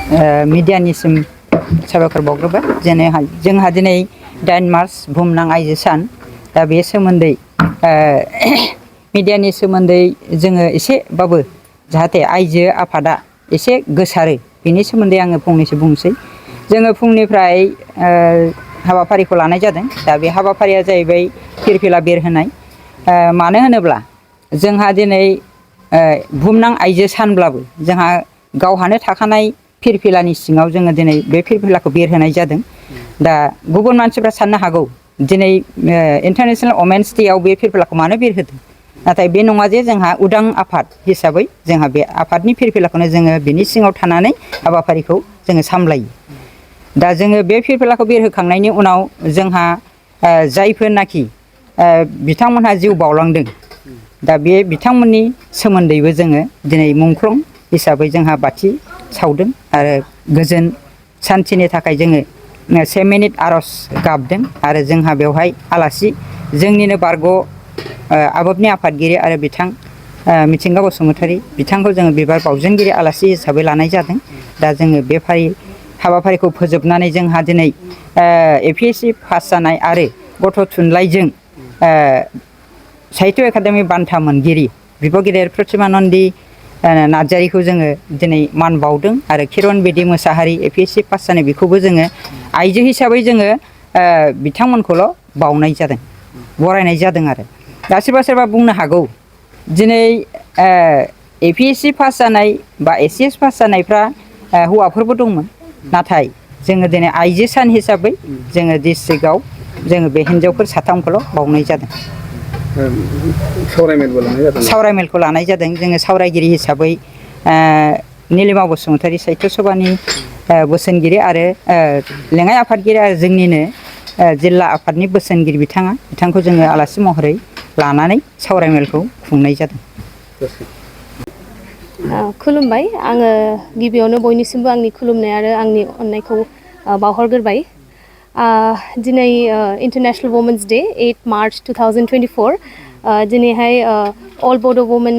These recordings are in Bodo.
मिडियानिसिम साबायखर बावग्रोबाय जेनेहाय जोंहा दिनै 8 मार्च बुहुमनां आइजो सान दा बे सोमोन्दै मिडियानि सोमोन्दै जोङो एसेबाबो जाहाथे आइजो आफादा एसे गोसारो बेनि सोमोन्दै आङो फंनैसो बुंनोसै जोङो फुंनिफ्राय हाबाफारिखौ लानाय जादों दा बे हाबाफारिया जाहैबाय फिरफिला बेरहोनाय मानो होनोब्ला जोंहा दिनै बुहुमनां आइजो सानब्लाबो जोंहा गावहानो थाखानाय फिरफिलानि सिङाव जोङो दिनै बे फिरफिलाखौ बेरहोनाय जादों दा गुबुन मानसिफ्रा साननो हागौ दिनै इन्टारनेशनेल वमेन्स डेआव बे फिरफिलाखौ मानो बेरहोदों नाथाय बे नङा जे जोंहा उदां आफाद हिसाबै जोंहा बे आफादनि फिरफिलाखौनो जोङो बिनि सिङाव थानानै हाबाफारिखौ जोङो सामलायो दा जोङो बे फिरफिलाखौ बेरहोखांनायनि उनाव जोंहा जायफोरनाखि बिथांमोनहा जिउ बावलांदों दा बे बिथांमोननि सोमोन्दैबो जोङो दिनै मुंख्लं हिसाबै जोंहा बाथि सावदों आरो गोजोन सान्थिनि थाखाय जोङो 1 मिनिट आर'ज गाबदों आरो जोंहा बेवहाय आलासि जोंनिनो बारग' आबोबनि आफादगिरि आरो बिथां मिथिंगा बसुमतारी बिथांखौ जोङो बिबार बावजेनगिरि आलासि हिसाबै लानाय जादों दा जोङो बे हाबाफारिखौ फोजोबनानै जोंहा दिनै APSC पास जानाय आरो गथ' थुनलाइजों साहित्य एकाडेमि बान्था मोनगिरि बिब' गेदेर प्रतिमा नन्दि नार्जारिखौ जोङो दिनै मान बावदों आरो किरन बेदि मोसाहारि APSC पास जानाय बेखौबो जोङो आइजो हिसाबै जोङो बिथांमोनखौल' बावनाय जादों बरायनाय जादों आरो दा सोरबा बुंनो हागौ दिनै APSC पास जानाय बा SCS पास जानायफ्रा हौवाफोरबो दंमोन नाथाय जोङो दिनै आइजो सान हिसाबै जोङो डिस्ट्रिक्टआव जोङो बे हिन्जावफोर साथामखौल' बावनाय जादों सावरायमेलखौ लानाय जादों जोङो सावरायगिरि हिसाबै निलिमा बसुमतारी साहित्य सभानि बोसोनगिरि आरो लेङाइ आफादगिरि आरो जोंनिनो जिल्ला आफादनि बोसोनगिरि बिथांखौ जोङो आलासि महरै लानानै सावरायमेलखौ खुंनाय जादों खुलुमबाय आङो गिबियावनो बयनिसिमबो आंनि खुलुमनाय आरो आंनि अननायखौ बावहरग्रोबाय दिनै इन्टारनेशनेल वुमेन्स डे 8 मार्च 2024 दिनैहाय अल बड' वुमेन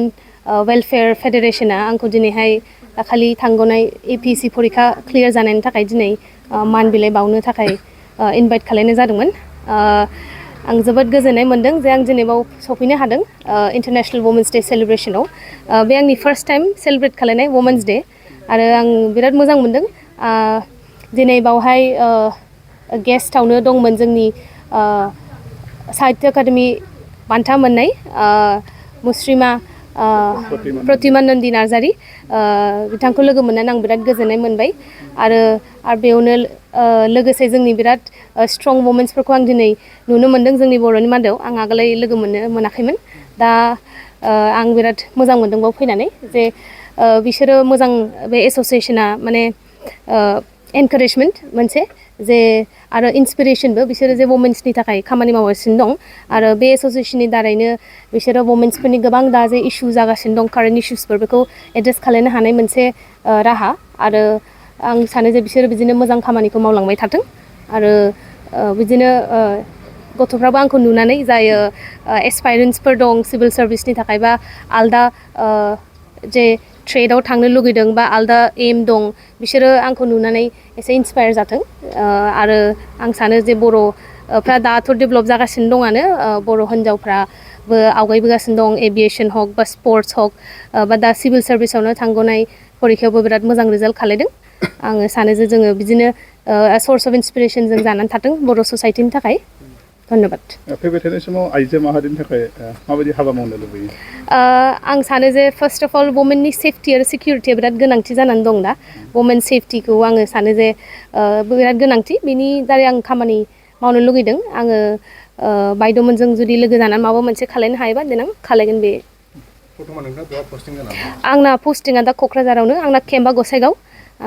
वेलफेयार फेडारेशना आंखौ दिनैहाय दाखालि थांग'नाय APSC परिखा क्लियार जानायनि थाखाय दिनै मान बिलाइ बावनो थाखाय इनभाइट खालामनाय जादोंमोन आं जोबोद गोजोननाय मोनदों जे आं दिनै बाव सफैनो हादों इन्टारनेशनेल वुमेन्स डे सेलिब्रेशनाव बे आंनि फार्स्ट टाइम सेलिब्रेट खालामनाय वुमेन्स डे आरो आं बिराद मोजां मोनदों दिनै बावहाय गेस्टआवनो दंमोन जोंनि साहित्य एकाडेमि बान्था मोननाय मुस्रिमा प्रतिमा नन्दि नार्जारि बिथांखौ लोगो मोननानै आं बिराद गोजोननाय मोनबाय आरो बेयावनो लोगोसे जोंनि बिराद स्ट्रं वुमेन्सफोरखौ आं दिनै नुनो मोनदों जोंनि बर'नि मादाव आं आगोलाय लोगो मोननो मोनाखैमोन दा आं बिराद मोजां मोनदों बाव फैनानै जे बिसोरो मोजां बे एस'सिएशना माने एनकारेजमेन्ट मोनसे जे आरो इन्सपिरेसनबो बिसोरो जे वुमेन्सनि थाखाय खामानि मावगासिनो दं आरो बे एस'सिएशननि दारैनो बिसोरो वुमेन्सफोरनि गोबां दा जे इस्यु जागासिनो दं कारेन्ट इस्युसफोर बेखौ एड्रेस खालामनो हानाय मोनसे राहा आरो आं सानो जे बिसोरो बिदिनो मोजां खामानिखौ मावलांबाय थाथों आरो बिदिनो गथ'फ्राबो आंखौ नुनानै जाय एसपायरेन्ट्सफोर दं सिभिल सार्भिसनि थाखाय बा आलदा जे ट्रेडआव थांनो लुगैदों बा आलदा एम दं बिसोरो आंखौ नुनानै एसे इन्सपायार जाथों आरो आं सानो जे बर'फ्रा दाथ' डेभेलप जागासिनो दङानो बर' हिन्जावफ्राबो आवगायबोगासिनो दं एभिएसन हक बा स्पर्ट्स हक बा दा सिभिल सार्भिसावनो थांग'नाय परिखायावबो बिराद मोजां रिजाल्ट खालायदों आङो सानो जे जोङो बिदिनो सर्स अफ इन्सपिरेसन जों जानानै थाथों बर' ससाइटिनि थाखाय धन्यबाद फैबाय थानाय समाव आइजो माहारिनि थाखाय माबायदि हाबा मावनो लुबैयो आं सानो जे फार्स्ट अफ अल वुमेननि सेफटि आरो सिकिउरिटिया बिराद गोनांथि जानानै दं दा वुमेन सेफटिखौ आङो सानो जे बिराद गोनांथि बेनि दारै आं खामानि मावनो लुगैदों आङो बायद'मोनजों जुदि लोगो जानानै माबा मोनसे खालायनो हायोबा देनां खालायगोन बे आंना पस्टिंआ दा क'क्राझारावनो आंना केम्पआ गसाइगाव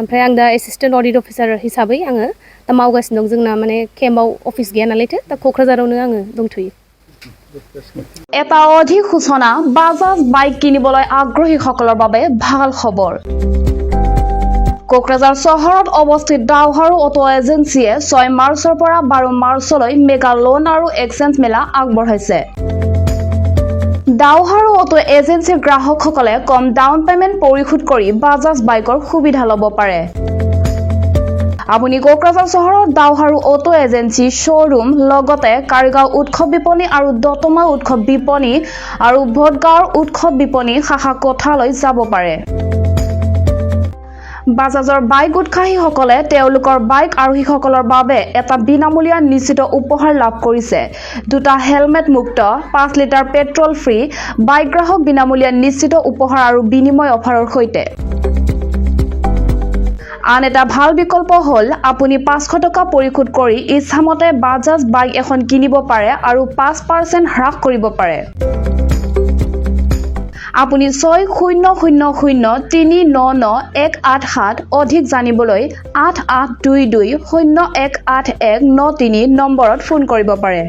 ओमफ्राय आं दा एसिस्टेन्ट अडिट अफिसार हिसाबै आङो दा मावगासिनो दं जोंना माने केम्पआव अफिस गैया नालायथो दा क'क्राझारावनो आङो दंथ'यो এটা অধিক সূচনা বাজাজ বাইক কিনিবলৈ আগ্ৰহীসকলৰ বাবে ভাল খবৰ কোকৰাঝাৰ চহৰত অৱস্থিত ডাউহাৰু অটো এজেন্সিয়ে 6 মাৰ্চৰ পৰা 12 মাৰ্চলৈ মেগা লোন আৰু এক্সচেঞ্জ মেলা আগবঢ়াইছে ডাউহাৰু অটো এজেন্সিৰ গ্ৰাহকসকলে কম ডাউন পেমেন্ট পৰিশোধ কৰি বাজাজ বাইকৰ সুবিধা ল'ব পাৰে আপুনি কোকৰাঝাৰ চহৰৰ দাওহাৰু অটো এজেন্সি শ্ব'ৰুম লগতে কাৰিগাঁও উৎসৱ বিপণী আৰু দতমা উৎসৱ বিপণী আৰু ভোটগাঁৱৰ উৎসৱ বিপণী শাখা কোঠালৈ যাব পাৰে। বাজাজৰ বাইক উৎসাহীসকলে তেওঁলোকৰ বাইক আৰোহীসকলৰ বাবে এটা বিনামূলীয়া নিশ্চিত উপহাৰ লাভ কৰিছে। 2টা হেলমেট মুক্ত, 5 লিটাৰ পেট্ৰল ফ্ৰী, বাইক গ্ৰাহক বিনামূলীয়া নিশ্চিত উপহাৰ আৰু বিনিময় অফাৰৰ সৈতে। আন এটা ভাল বিকল্প হ'ল আপুনি 500 টকা পৰিশোধ কৰি ইচ্ছামতে বাজাজ বাইক এখন কিনিব পাৰে আৰু 5% হ্ৰাস কৰিব পাৰে। আপুনি 6000399187 অধিক জানিবলৈ 8822018193 নম্বৰত ফোন কৰিব পাৰে।